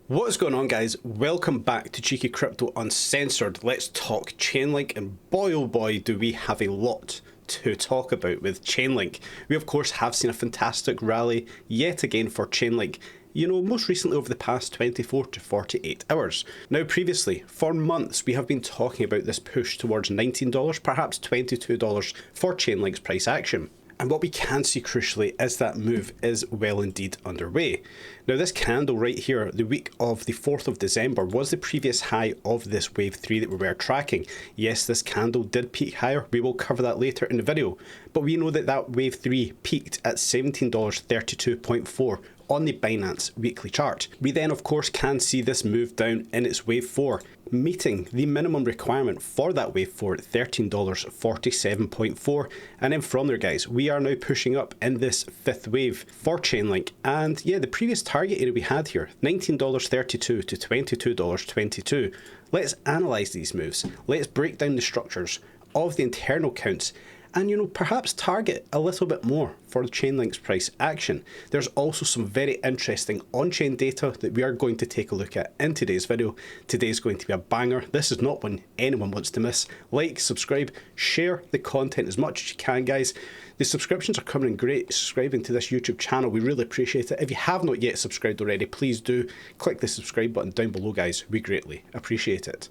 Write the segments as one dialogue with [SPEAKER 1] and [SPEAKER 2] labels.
[SPEAKER 1] What is going on, guys? Welcome back to Cheeky Crypto Uncensored. Let's talk Chainlink, and boy oh boy do we have a lot to talk about with Chainlink. We of course have seen a fantastic rally yet again for Chainlink, most recently over the past 24 to 48 hours. Now previously, for months, we have been talking about this push towards $19, perhaps $22 for Chainlink's price action. And what we can see crucially is that move is well indeed underway. Now this candle right here, the week of the 4th of December, was the previous high of this wave 3 that we were tracking. Yes, this candle did peak higher, we will cover that later in the video, but we know that that wave 3 peaked at $17.32.4 on the Binance weekly chart. We then of course can see this move down in its wave 4, meeting the minimum requirement for that wave 4 at $13.47.4, and then from there, guys, we are now pushing up in this fifth wave for Chainlink. And yeah, the previous target area we had here, $19.32 to $22.22. Let's analyze these moves. Let's break down the structures of the internal counts and perhaps target a little bit more for Chainlink's price action. There's also some very interesting on-chain data that we are going to take a look at in today's video. Today's going to be a banger. This is not one anyone wants to miss. Like, subscribe, share the content as much as you can, guys. The subscriptions are coming in great. Subscribing to this YouTube channel, we really appreciate it. If you have not yet subscribed already, please do click the subscribe button down below, guys. We greatly appreciate it.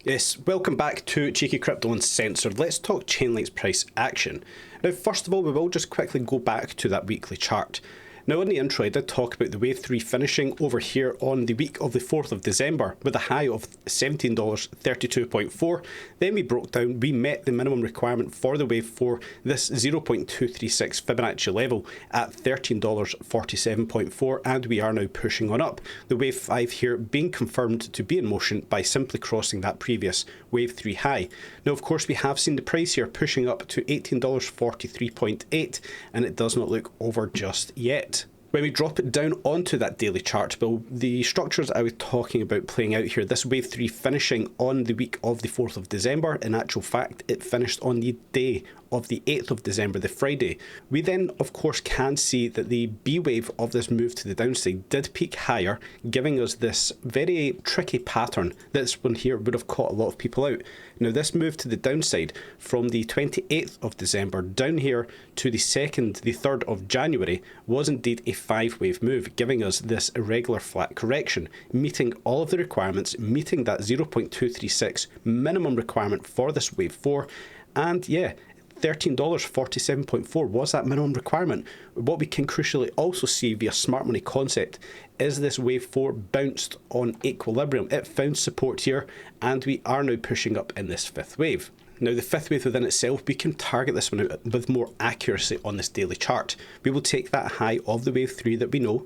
[SPEAKER 1] Yes, welcome back to Cheeky Crypto Uncensored. Let's talk Chainlink's price action. Now, first of all, we will just quickly go back to that weekly chart. Now, in the intro, I did talk about the wave 3 finishing over here on the week of the 4th of December with a high of $17.32.4. Then we broke down, we met the minimum requirement for the wave 4, this 0.236 Fibonacci level at $13.47.4, and we are now pushing on up. The wave 5 here being confirmed to be in motion by simply crossing that previous wave 3 high. Now, of course, we have seen the price here pushing up to $18.43.8, and it does not look over just yet. When we drop it down onto that daily chart, well, the structures I was talking about playing out here, this wave 3 finishing on the week of the 4th of December, in actual fact, it finished on the day of the 8th of December, the Friday. We then, of course, can see that the B wave of this move to the downside did peak higher, giving us this very tricky pattern. This one here would have caught a lot of people out. Now, this move to the downside from the 28th of December down here to the 3rd of January was indeed a 5-wave move, giving us this irregular flat correction, meeting all of the requirements, meeting that 0.236 minimum requirement for this wave 4, and yeah, $13.47.4 was that minimum requirement. What we can crucially also see via smart money concept is this wave 4 bounced on equilibrium. It found support here, and we are now pushing up in this fifth wave. Now, the fifth wave within itself, we can target this one out with more accuracy on this daily chart. We will take that high of the wave 3 that we know,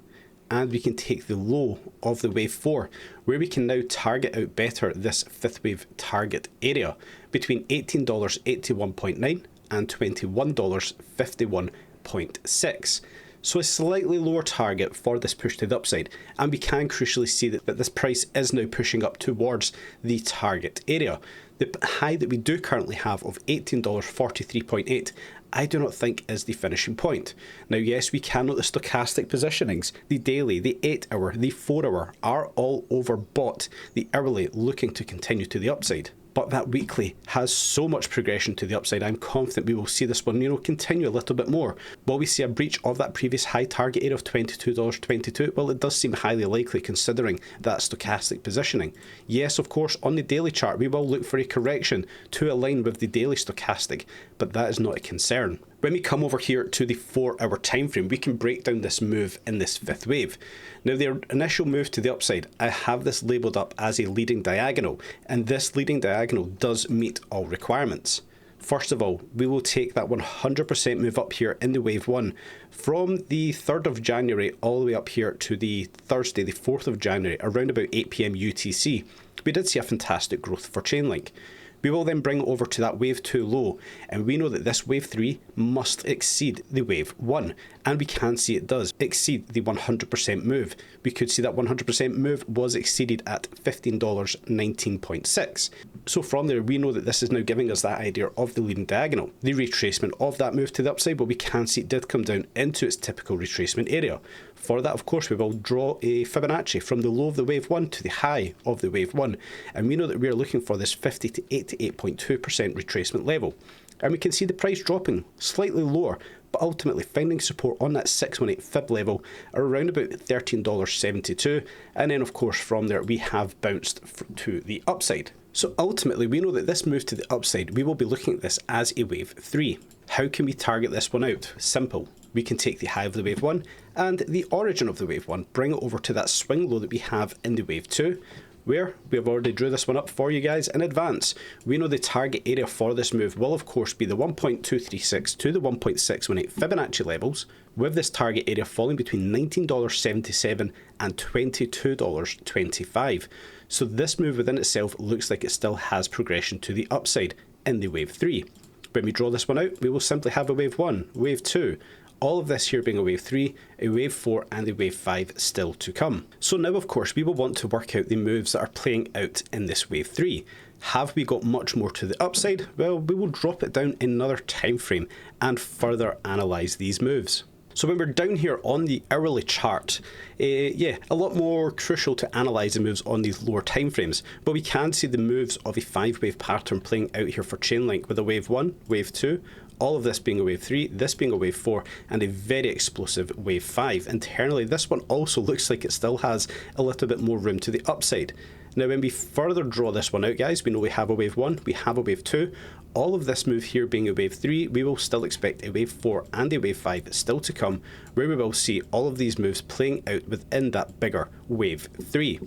[SPEAKER 1] and we can take the low of the wave 4, where we can now target out better this fifth wave target area between $18.81.9 and $21.51.6. So a slightly lower target for this push to the upside, and we can crucially see that this price is now pushing up towards the target area. The high that we do currently have of $18.43.8, I do not think is the finishing point. Now, yes, we can note the stochastic positionings, the daily, the 8-hour, the 4-hour are all overbought, the hourly looking to continue to the upside. But that weekly has so much progression to the upside, I'm confident we will see this one, continue a little bit more. Will we see a breach of that previous high target area of $22.22? Well, it does seem highly likely considering that stochastic positioning. Yes, of course, on the daily chart, we will look for a correction to align with the daily stochastic, but that is not a concern. When we come over here to the 4-hour time frame, we can break down this move in this fifth wave. Now, the initial move to the upside, I have this labeled up as a leading diagonal, and this leading diagonal does meet all requirements. First of all, we will take that 100% move up here in the wave 1 from the 3rd of January all the way up here to the Thursday, the 4th of January, around about 8 PM UTC. We did see a fantastic growth for Chainlink. We will then bring it over to that wave 2 low, and we know that this wave 3 must exceed the wave 1, and we can see it does exceed the 100% move. We could see that 100% move was exceeded at $15.19.6. So from there, we know that this is now giving us that idea of the leading diagonal, the retracement of that move to the upside, but we can see it did come down into its typical retracement area. For that, of course, we will draw a Fibonacci from the low of the wave 1 to the high of the wave 1, and we know that we are looking for this 50 to 88.2% retracement level. And we can see the price dropping slightly lower, but ultimately finding support on that 618 fib level around about $13.72, and then of course from there we have bounced to the upside. So ultimately we know that this move to the upside, we will be looking at this as a wave 3. How can we target this one out? Simple. We can take the high of the wave 1 and the origin of the wave 1, bring it over to that swing low that we have in the wave 2, where we have already drew this one up for you guys in advance. We know the target area for this move will of course be the 1.236 to the 1.618 Fibonacci levels, with this target area falling between $19.77 and $22.25. So this move within itself looks like it still has progression to the upside in the wave 3. When we draw this one out, we will simply have a wave 1, wave 2, all of this here being a wave 3, a wave 4 and a wave 5 still to come. So now of course we will want to work out the moves that are playing out in this wave 3. Have we got much more to the upside? Well, we will drop it down in another time frame and further analyse these moves. So when we're down here on the hourly chart, a lot more crucial to analyse the moves on these lower time frames, but we can see the moves of a 5-wave pattern playing out here for Chainlink with a wave 1, wave 2, all of this being a wave 3, this being a wave 4, and a very explosive wave 5. Internally, this one also looks like it still has a little bit more room to the upside. Now when we further draw this one out, guys, we know we have a wave 1, we have a wave 2, all of this move here being a wave 3, we will still expect a wave 4 and a wave 5 still to come, where we will see all of these moves playing out within that bigger wave 3.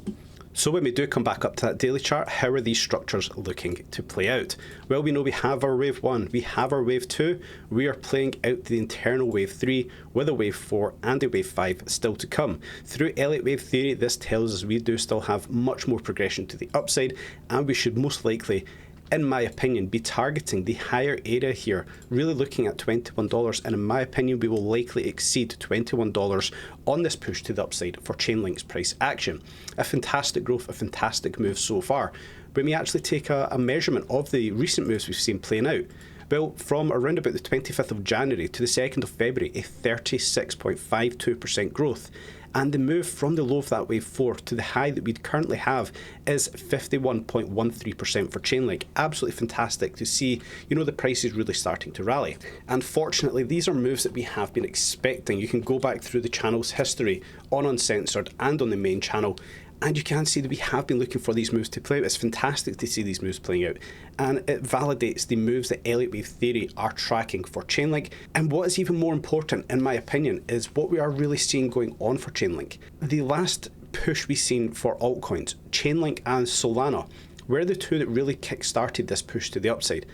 [SPEAKER 1] So when we do come back up to that daily chart, how are these structures looking to play out? Well, we know we have our wave 1, we have our wave 2, we are playing out the internal wave 3 with a wave 4 and a wave 5 still to come. Through Elliott wave theory, this tells us we do still have much more progression to the upside, and we should most likely, in my opinion, be targeting the higher area here, really looking at $21, and in my opinion we will likely exceed $21 on this push to the upside for Chainlink's price action. A fantastic growth, a fantastic move so far. When we actually take a measurement of the recent moves we've seen playing out, well, from around about the 25th of January to the 2nd of February, a 36.52% growth. And the move from the low of that wave 4 to the high that we currently have is 51.13% for Chainlink. Absolutely fantastic to see, the price is really starting to rally. And fortunately, these are moves that we have been expecting. You can go back through the channel's history on Uncensored and on the main channel, and you can see that we have been looking for these moves to play out. It's fantastic to see these moves playing out, and it validates the moves that Elliott wave theory are tracking for Chainlink. And what is even more important, in my opinion, is what we are really seeing going on for Chainlink. The last push we've seen for altcoins, Chainlink and Solana, were the two that really kick-started this push to the upside.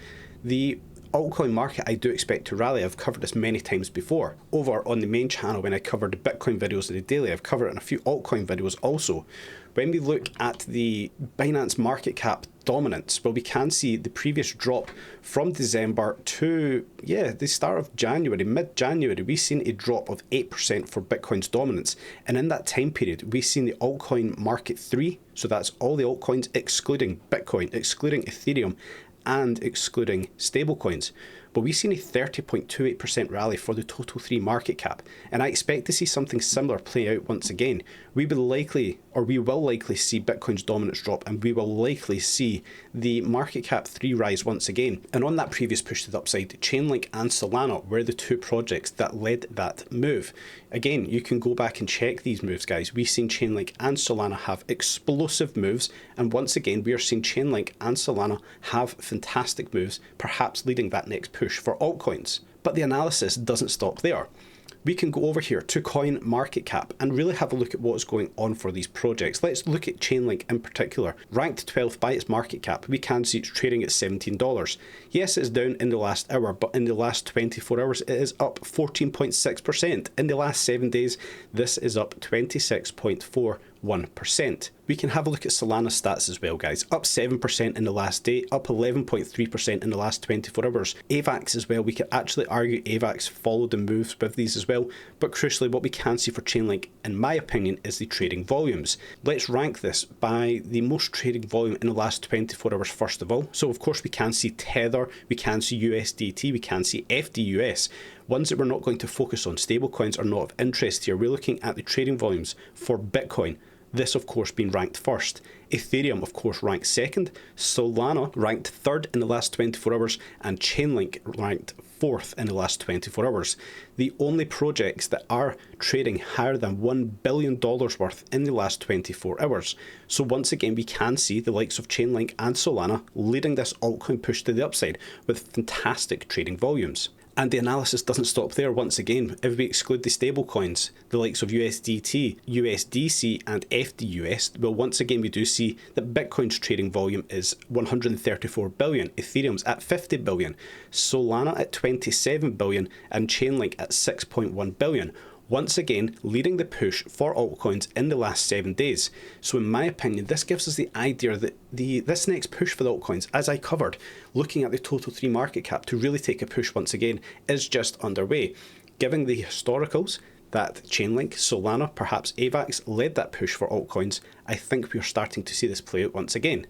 [SPEAKER 1] The altcoin market I do expect to rally. I've covered this many times before. Over on the main channel when I covered the Bitcoin videos of the daily, I've covered it in a few altcoin videos also. When we look at the Binance market cap dominance, well, we can see the previous drop from December to, the start of January, mid-January, we've seen a drop of 8% for Bitcoin's dominance. And in that time period, we've seen the altcoin market 3, so that's all the altcoins excluding Bitcoin, excluding Ethereum, and excluding stablecoins. But we've seen a 30.28% rally for the total 3 market cap, and I expect to see something similar play out once again. We will likely see Bitcoin's dominance drop, and we will likely see the market cap 3 rise once again. And on that previous push to the upside, Chainlink and Solana were the 2 projects that led that move. Again, you can go back and check these moves, guys. We've seen Chainlink and Solana have explosive moves, and once again we are seeing Chainlink and Solana have fantastic moves, perhaps leading that next push for altcoins. But the analysis doesn't stop there. We can go over here to coin market cap and really have a look at what's going on for these projects. Let's look at Chainlink in particular. Ranked 12th by its market cap, we can see it's trading at $17. Yes, it's down in the last hour, but in the last 24 hours it is up 14.6%. In the last 7 days, this is up 26.41%. We can have a look at Solana stats as well, guys. Up 7% in the last day, up 11.3% in the last 24 hours. AVAX as well, we could actually argue AVAX followed the moves with these as well, but crucially what we can see for Chainlink, in my opinion, is the trading volumes. Let's rank this by the most trading volume in the last 24 hours first of all. So of course we can see Tether, we can see USDT, we can see FDUS. Ones that we're not going to focus on, stablecoins are not of interest here. We're looking at the trading volumes for Bitcoin. This, of course, being ranked first. Ethereum, of course, ranked second. Solana ranked third in the last 24 hours. And Chainlink ranked fourth in the last 24 hours. The only projects that are trading higher than $1 billion worth in the last 24 hours. So once again, we can see the likes of Chainlink and Solana leading this altcoin push to the upside with fantastic trading volumes. And the analysis doesn't stop there. Once again, if we exclude the stablecoins, the likes of USDT, USDC and FDUS, well, once again, we do see that Bitcoin's trading volume is 134 billion, Ethereum's at 50 billion, Solana at 27 billion, and Chainlink at 6.1 billion. Once again, leading the push for altcoins in the last 7 days. So in my opinion, this gives us the idea that this next push for the altcoins, as I covered, looking at the total 3 market cap to really take a push once again, is just underway. Given the historicals that Chainlink, Solana, perhaps AVAX led that push for altcoins, I think we're starting to see this play out once again.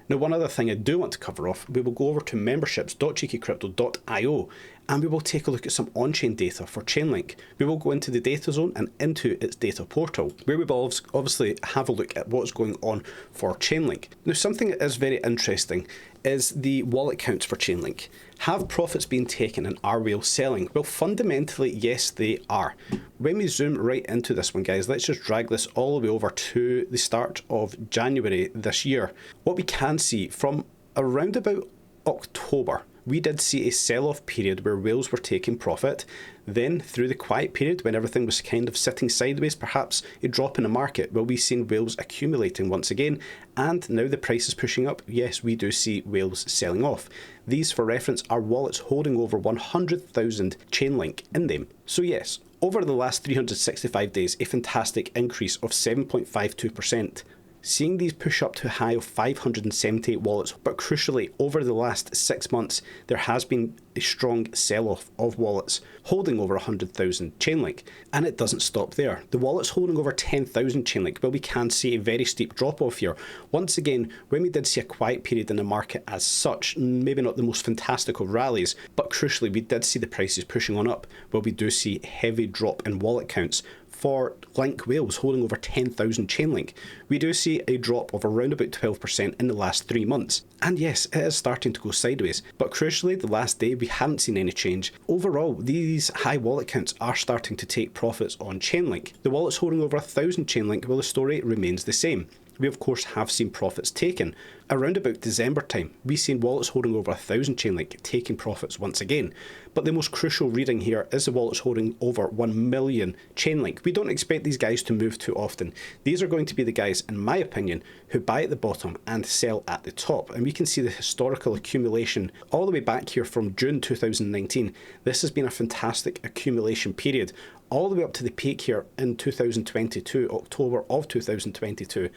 [SPEAKER 1] Now, one other thing I do want to cover off, we will go over to memberships.𝗕𝗘𝗪𝗏𝗧𝗏𝑖O, and we will take a look at some on-chain data for Chainlink. We will go into the data zone and into its data portal, where we will obviously have a look at what's going on for Chainlink. Now, something that is very interesting is the wallet counts for Chainlink. Have profits been taken and are whales selling? Well, fundamentally, yes, they are. When we zoom right into this one, guys, let's just drag this all the way over to the start of January this year. What we can see from around about October, we did see a sell-off period where whales were taking profit. Then through the quiet period, when everything was kind of sitting sideways, perhaps a drop in the market, well, we've seen whales accumulating once again, and now the price is pushing up. Yes, we do see whales selling off. These, for reference, are wallets holding over 100,000 Chainlink in them. So yes, over the last 365 days, a fantastic increase of 7.52%. Seeing these push up to a high of 578 wallets, but crucially, over the last 6 months, there has been a strong sell-off of wallets holding over 100,000 Chainlink, and it doesn't stop there. The wallets holding over 10,000 Chainlink, well, we can see a very steep drop-off here. Once again, when we did see a quiet period in the market as such, maybe not the most fantastic of rallies, but crucially, we did see the prices pushing on up, well, we do see a heavy drop in wallet counts for Link whales holding over 10,000 Chainlink. We do see a drop of around about 12% in the last 3 months. And yes, it is starting to go sideways, but crucially, the last day we haven't seen any change. Overall, these high wallet counts are starting to take profits on Chainlink. The wallets holding over 1,000 Chainlink, well, the story remains the same. We of course have seen profits taken. Around about December time, we've seen wallets holding over 1,000 Chainlink taking profits once again. But the most crucial reading here is the wallets holding over 1 million Chainlink. We don't expect these guys to move too often. These are going to be the guys, in my opinion, who buy at the bottom and sell at the top. And we can see the historical accumulation all the way back here from June 2019. This has been a fantastic accumulation period, all the way up to the peak here in 2022, October of 2022.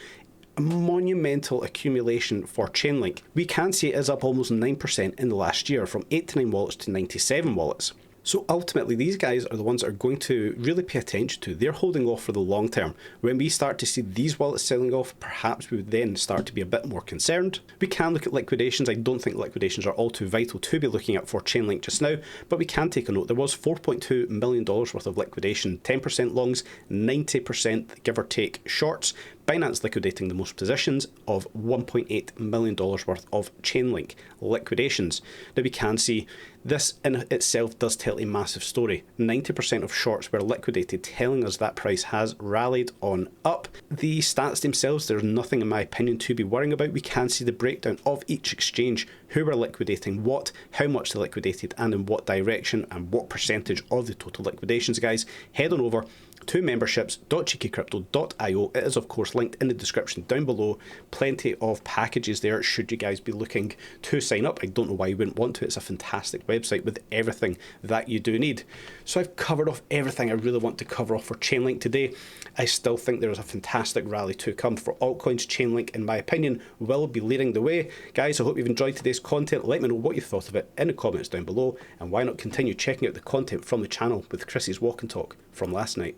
[SPEAKER 1] A monumental accumulation for Chainlink. We can see it is up almost 9% in the last year, from 89 wallets to 97 wallets. So ultimately, these guys are the ones that are going to really pay attention to. They're holding off for the long term. When we start to see these wallets selling off, perhaps we would then start to be a bit more concerned. We can look at liquidations. I don't think liquidations are all too vital to be looking at for Chainlink just now, but we can take a note. There was $4.2 million worth of liquidation, 10% longs, 90% give or take shorts. Binance liquidating the most positions of $1.8 million worth of Chainlink liquidations. Now we can see this in itself does tell a massive story. 90% of shorts were liquidated, telling us that price has rallied on up. The stats themselves, there's nothing in my opinion to be worrying about. We can see the breakdown of each exchange, who were liquidating what, how much they liquidated, and in what direction, and what percentage of the total liquidations, guys. Head on over to memberships.𝗕𝗘𝗪𝗏𝗋𝗠.io. It is of course linked in the description down below. Plenty of packages there should you guys be looking to sign up. I don't know why you wouldn't want to. It's a fantastic website with everything that you do need. So I've covered off everything I really want to cover off for Chainlink today. I still think there is a fantastic rally to come for altcoins. Chainlink, in my opinion, will be leading the way. Guys, I hope you've enjoyed today's content. Let me know what you thought of it in the comments down below, and why not continue checking out the content from the channel with Chrissy's walk and talk from last night.